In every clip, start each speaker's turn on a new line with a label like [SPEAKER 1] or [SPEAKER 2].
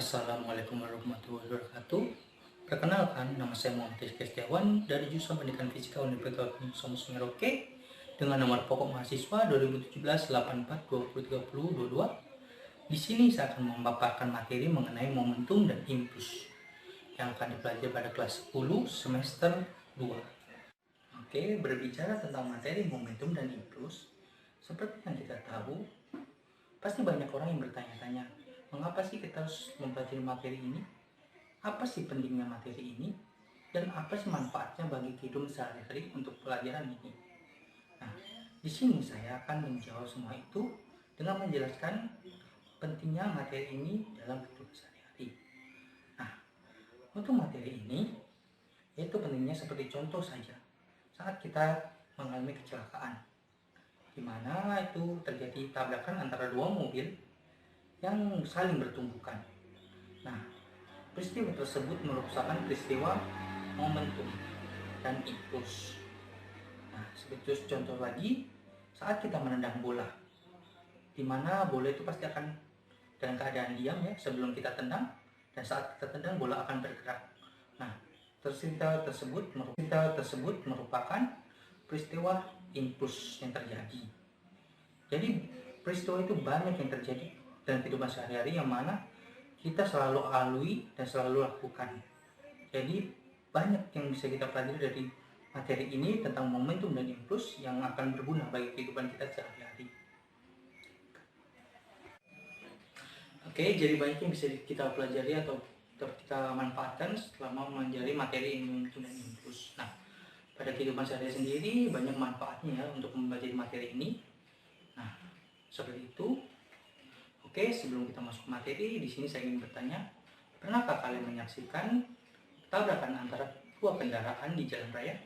[SPEAKER 1] Assalamualaikum warahmatullahi wabarakatuh. Perkenalkan, nama saya Muhammad Rizky Setiawan dari jurusan Pendidikan Fisika Universitas Universitas Merauke dengan nomor pokok mahasiswa 2017-84-2030-22. Di sini saya akan memaparkan materi mengenai momentum dan impuls yang akan dipelajari pada kelas 10 semester 2. Oke, berbicara tentang materi momentum dan impuls, seperti yang kita tahu, pasti banyak orang yang bertanya-tanya, mengapa sih kita harus mempelajari materi ini? Apa sih pentingnya materi ini? Dan apa sih manfaatnya bagi kehidupan sehari-hari untuk pelajaran ini? Nah, di sini saya akan menjawab semua itu dengan menjelaskan pentingnya materi ini dalam kehidupan sehari-hari. Nah, untuk materi ini, yaitu pentingnya seperti contoh saja, saat kita mengalami kecelakaan, di mana itu terjadi tabrakan antara dua mobil yang saling bertumbukan. Nah, peristiwa tersebut merupakan peristiwa momentum dan impuls. Nah, seperti contoh lagi, saat kita menendang bola, di mana bola itu pasti akan dalam keadaan diam ya sebelum kita tendang, dan saat kita tendang bola akan bergerak. Nah, peristiwa tersebut merupakan peristiwa impuls yang terjadi. Jadi peristiwa itu banyak yang terjadi dalam kehidupan sehari-hari yang mana kita selalu lalui dan selalu lakukan. Jadi banyak yang bisa kita pelajari dari materi ini tentang momentum dan impuls yang akan berguna bagi kehidupan kita sehari-hari. Oke, jadi banyak yang bisa kita pelajari atau kita manfaatkan selama mempelajari materi momentum dan impuls. Nah, pada kehidupan sehari-hari sendiri banyak manfaatnya ya untuk mempelajari materi ini. Nah, seperti itu. Oke, sebelum kita masuk ke materi, di sini saya ingin bertanya, pernahkah kalian menyaksikan tabrakan antara dua kendaraan di jalan raya?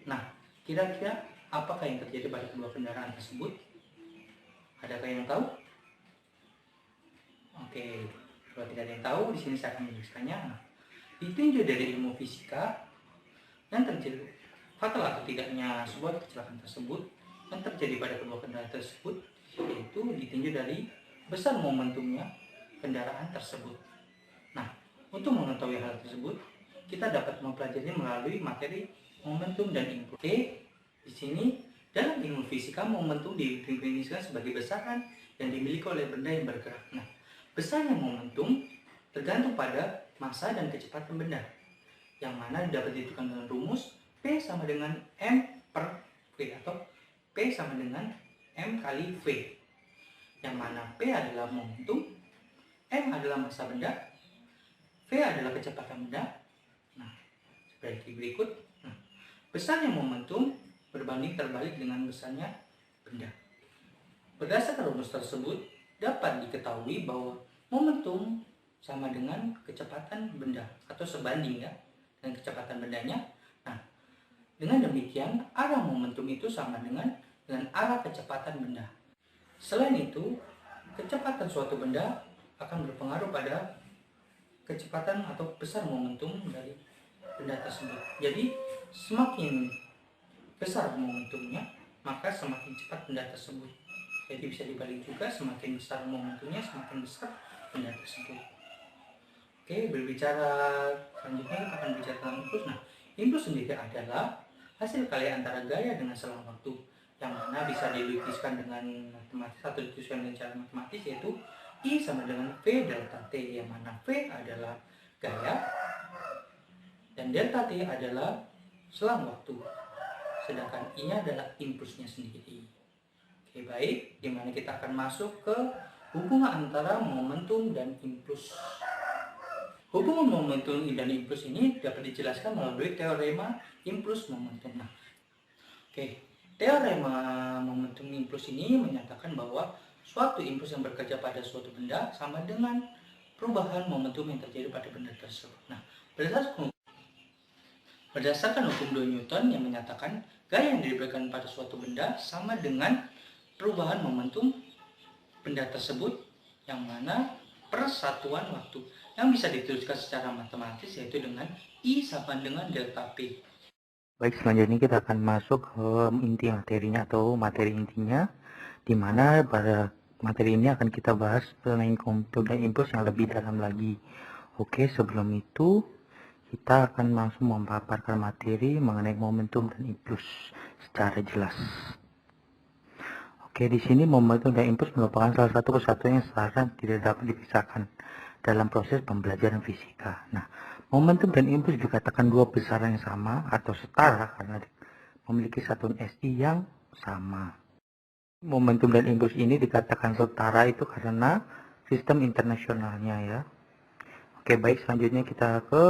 [SPEAKER 1] Nah, kira-kira apakah yang terjadi pada kedua kendaraan tersebut? Adakah yang tahu? Oke, kalau tidak ada yang tahu, di sini saya akan menjelaskannya. Nah, ditinjau dari ilmu fisika, yang terjadi fatal atau tidaknya sebuah kecelakaan tersebut yang terjadi pada kedua kendaraan tersebut, yaitu ditinjau dari besar momentumnya kendaraan tersebut. Nah, untuk mengetahui hal tersebut, kita dapat mempelajari melalui materi momentum dan impuls. Oke, di sini dalam ilmu fisika momentum didefinisikan sebagai besaran yang dimiliki oleh benda yang bergerak. Nah, besarnya momentum tergantung pada massa dan kecepatan benda, yang mana dapat ditentukan dengan rumus P sama dengan M per V atau P sama dengan M kali V, yang mana P adalah momentum, M adalah massa benda, V adalah kecepatan benda. Nah, seperti berikut. Nah, besarnya momentum berbanding terbalik dengan besarnya benda. Berdasarkan rumus tersebut, dapat diketahui bahwa momentum sama dengan kecepatan benda atau sebanding ya dengan kecepatan bendanya. Nah, dengan demikian arah momentum itu sama dengan arah kecepatan benda. Selain itu, kecepatan suatu benda akan berpengaruh pada kecepatan atau besar momentum dari benda tersebut. Jadi, semakin besar momentumnya, maka semakin cepat benda tersebut. Jadi bisa dibalik juga, semakin besar momentumnya, semakin besar benda tersebut. Oke, berbicara selanjutnya kita akan bicara tentang impuls. Nah, impuls sendiri adalah hasil karya antara gaya dengan selang waktu, yang mana bisa dilukiskan dengan matematis atau dituliskan dengan cara matematis, yaitu I sama dengan V delta T, yang mana V adalah gaya dan delta T adalah selang waktu, sedangkan I-nya adalah impulsnya sendiri. Oke, baik, dimana kita akan masuk ke hubungan antara momentum dan impuls. Hubungan momentum dan impuls ini dapat dijelaskan melalui teorema impuls momentum. Nah, oke. Teorema momentum impuls ini menyatakan bahwa suatu impuls yang bekerja pada suatu benda sama dengan perubahan momentum yang terjadi pada benda tersebut. Nah, berdasarkan hukum 2 Newton yang menyatakan gaya yang diberikan pada suatu benda sama dengan perubahan momentum benda tersebut, yang mana persatuan waktu yang bisa dituliskan secara matematis yaitu dengan I sama dengan delta P. Baik, selanjutnya kita akan masuk ke inti materinya atau materi intinya, di mana pada
[SPEAKER 2] materi ini akan kita bahas mengenai momentum dan impuls yang lebih dalam lagi. Oke, sebelum itu kita akan langsung memaparkan materi mengenai momentum dan impuls secara jelas. Oke, di sini momentum dan impuls merupakan salah satu kesatuan yang secara tidak dapat dipisahkan dalam proses pembelajaran fisika. Nah, momentum dan impuls dikatakan dua besaran yang sama atau setara karena memiliki satuan SI yang sama. Momentum dan impuls ini dikatakan setara itu karena sistem internasionalnya ya. Oke, baik, selanjutnya kita ke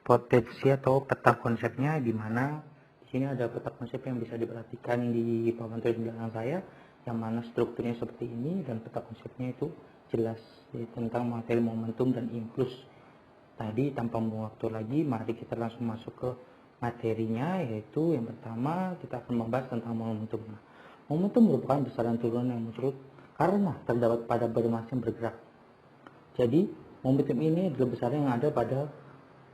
[SPEAKER 2] potensi atau peta konsepnya, di mana di sini ada peta konsep yang bisa diperhatikan di papan tulis belakang saya, yang mana strukturnya seperti ini dan peta konsepnya itu jelas ya, tentang materi momentum dan impuls. Tadi tanpa membuang waktu lagi, mari kita langsung masuk ke materinya, yaitu yang pertama kita akan membahas tentang momentum. Momentum merupakan besaran turunan yang muncul karena terdapat pada benda yang bergerak. Jadi momentum ini adalah besaran yang ada pada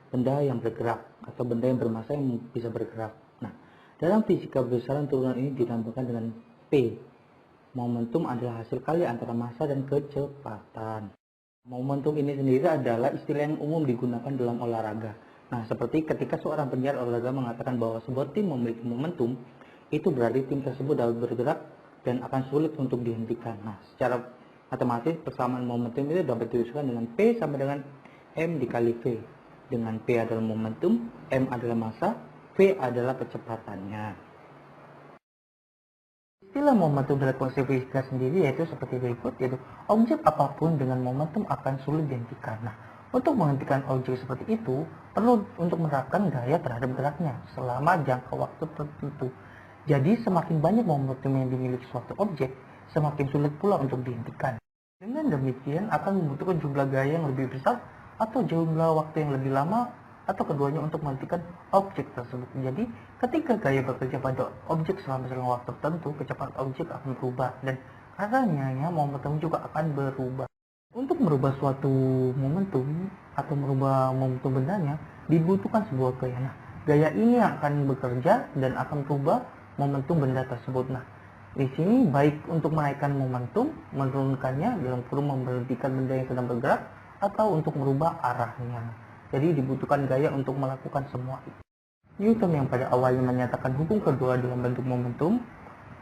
[SPEAKER 2] benda yang bergerak atau benda yang bermassa yang bisa bergerak. Nah, dalam fisika besaran turunan ini dinamakan dengan P. Momentum adalah hasil kali antara massa dan kecepatan. Momentum ini sendiri adalah istilah yang umum digunakan dalam olahraga. Nah, seperti ketika seorang penyiar olahraga mengatakan bahwa sebuah tim memiliki momentum, itu berarti tim tersebut dapat bergerak dan akan sulit untuk dihentikan. Nah, secara matematis persamaan momentum itu dapat dituliskan dengan P sama dengan M dikali V. Dengan P adalah momentum, M adalah massa, V adalah kecepatannya. Istilah momentum dalam konsep fisika sendiri yaitu seperti berikut, yaitu objek apapun dengan momentum akan sulit dihentikan. Nah, untuk menghentikan objek seperti itu, perlu untuk menerapkan gaya terhadap geraknya selama jangka waktu tertentu. Jadi, semakin banyak momentum yang dimiliki suatu objek, semakin sulit pula untuk dihentikan. Dengan demikian, akan membutuhkan jumlah gaya yang lebih besar atau jumlah waktu yang lebih lama atau keduanya untuk menghentikan objek tersebut. Jadi, ketika gaya bekerja pada objek selama waktu tertentu, kecepatan objek akan berubah dan karenanya momentum juga akan berubah. Untuk merubah suatu momentum atau merubah momentum bendanya, dibutuhkan sebuah gaya. Nah, gaya ini akan bekerja dan akan berubah momentum benda tersebut. Nah, di sini baik untuk menaikkan momentum, menurunkannya dalam kurung memberhentikan benda yang sedang bergerak, atau untuk merubah arahnya. Jadi dibutuhkan gaya untuk melakukan semua itu. Newton yang pada awalnya menyatakan hukum kedua dalam bentuk momentum,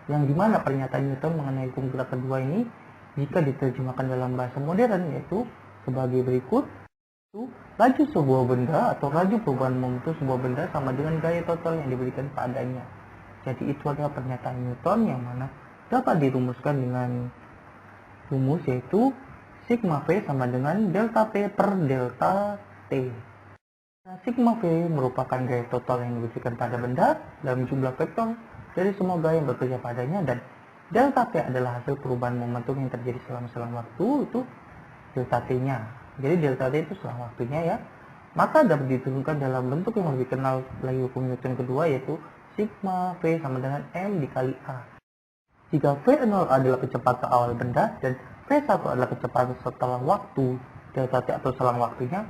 [SPEAKER 2] yang dimana pernyataan Newton mengenai hukum gerak kedua ini jika diterjemahkan dalam bahasa modern yaitu sebagai berikut, itu laju sebuah benda atau laju perubahan momentum sebuah benda sama dengan gaya total yang diberikan padanya. Jadi itu adalah pernyataan Newton yang mana dapat dirumuskan dengan rumus yaitu sigma V sama dengan delta P per delta T. Nah, sigma V merupakan gaya total yang diberikan pada benda dalam jumlah vektor dari semua gaya yang bekerja padanya, dan delta T adalah hasil perubahan momentum yang terjadi selama selang waktu, itu delta T-nya. Jadi delta T itu selang waktunya ya. Maka dapat diturunkan dalam bentuk yang lebih kenal lagi hukum Newton kedua, yaitu sigma V sama dengan M dikali A. Jika V0 adalah kecepatan awal benda dan V1 adalah kecepatan setelah waktu delta T atau selang waktunya,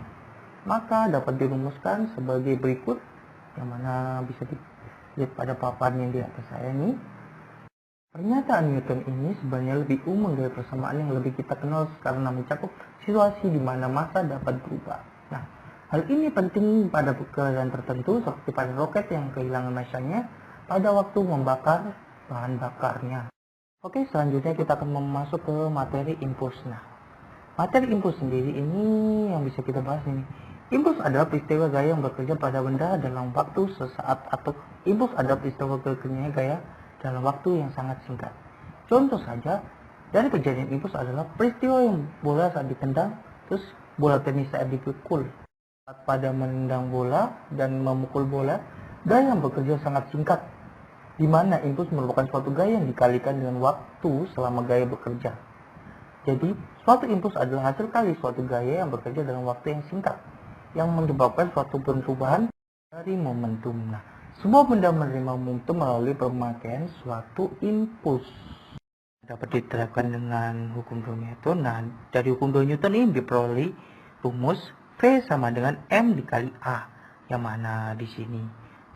[SPEAKER 2] maka dapat dirumuskan sebagai berikut, yang mana bisa dilihat pada papan yang di atas saya ini. Pernyataan Newton ini sebenarnya lebih umum dari persamaan yang lebih kita kenal karena mencakup situasi di mana massa dapat berubah. Nah, hal ini penting pada keadaan tertentu seperti pada roket yang kehilangan massanya pada waktu membakar bahan bakarnya. Oke, selanjutnya kita akan masuk ke materi impuls. Nah, materi impuls sendiri ini yang bisa kita bahas ini. Impuls adalah peristiwa gaya yang bekerja pada benda dalam waktu sesaat, atau impuls adalah peristiwa bekerjanya gaya dalam waktu yang sangat singkat. Contoh saja, dari kejadian impuls adalah peristiwa yang bola saat ditendang, terus bola tenis saat dipukul. Saat pada menendang bola dan memukul bola, gaya yang bekerja sangat singkat, di mana impuls merupakan suatu gaya yang dikalikan dengan waktu selama gaya bekerja. Jadi, suatu impuls adalah hasil kali suatu gaya yang bekerja dalam waktu yang singkat, yang menyebabkan suatu perubahan dari momentum. Nah, semua benda menerima momentum melalui pemakaian suatu impuls. Dapat diterapkan dengan hukum 2 Newton. Nah, dari hukum 2 Newton ini diperoleh rumus V sama dengan M dikali A, yang mana di sini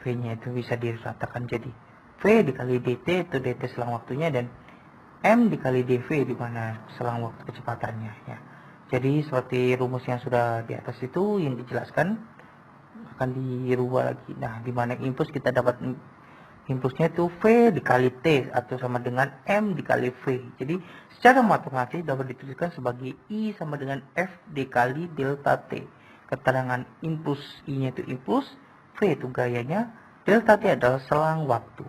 [SPEAKER 2] V-nya itu bisa diratakan jadi V dikali dt, itu dt selang waktunya, dan M dikali dV, di mana selang waktu kecepatannya ya. Jadi seperti rumus yang sudah di atas itu yang dijelaskan akan dirubah lagi. Nah, di mana impuls kita dapat impulsnya itu V dikali T atau sama dengan M dikali V. Jadi secara matematis dapat dituliskan sebagai I sama dengan F dikali delta T. Keterangan impuls I-nya itu impuls, V itu gayanya, delta T adalah selang waktu.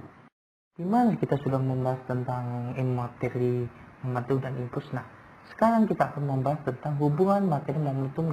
[SPEAKER 2] Dimana kita sudah membahas tentang materi momentum dan impuls. Nah, sekarang kita akan membahas tentang hubungan materi momentum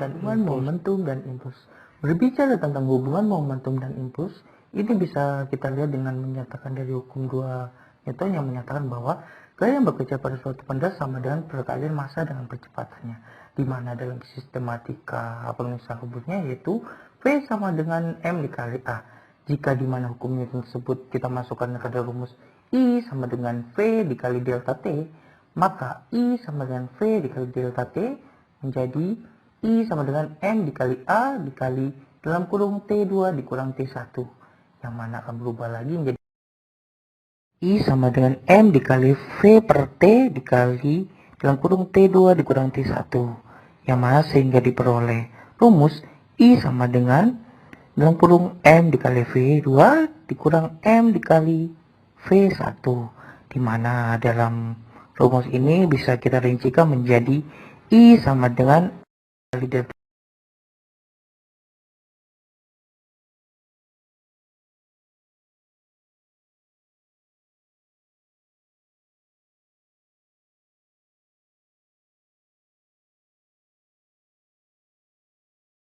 [SPEAKER 2] dan impuls. Berbicara tentang hubungan momentum dan impuls, ini bisa kita lihat dengan menyatakan dari hukum 2 Newton yang menyatakan bahwa gaya yang bekerja pada suatu benda sama dengan perkalian massa dengan percepatannya. Di mana dalam sistematika penulisan rumusnya yaitu V sama dengan M dikali A. Jika di mana hukum Newton tersebut kita masukkan ke dalam rumus I sama dengan V dikali delta T, maka I sama dengan V dikali delta T menjadi I sama dengan M dikali A dikali dalam kurung T2 dikurang T1, yang mana akan berubah lagi menjadi I sama dengan M dikali V per T dikali dalam kurung T2 dikurang T1, yang mana sehingga diperoleh rumus I sama dengan dalam kurung M dikali V2 dikurang M dikali V1, di mana dalam rumus ini bisa kita rincikan menjadi I sama dengan kali delta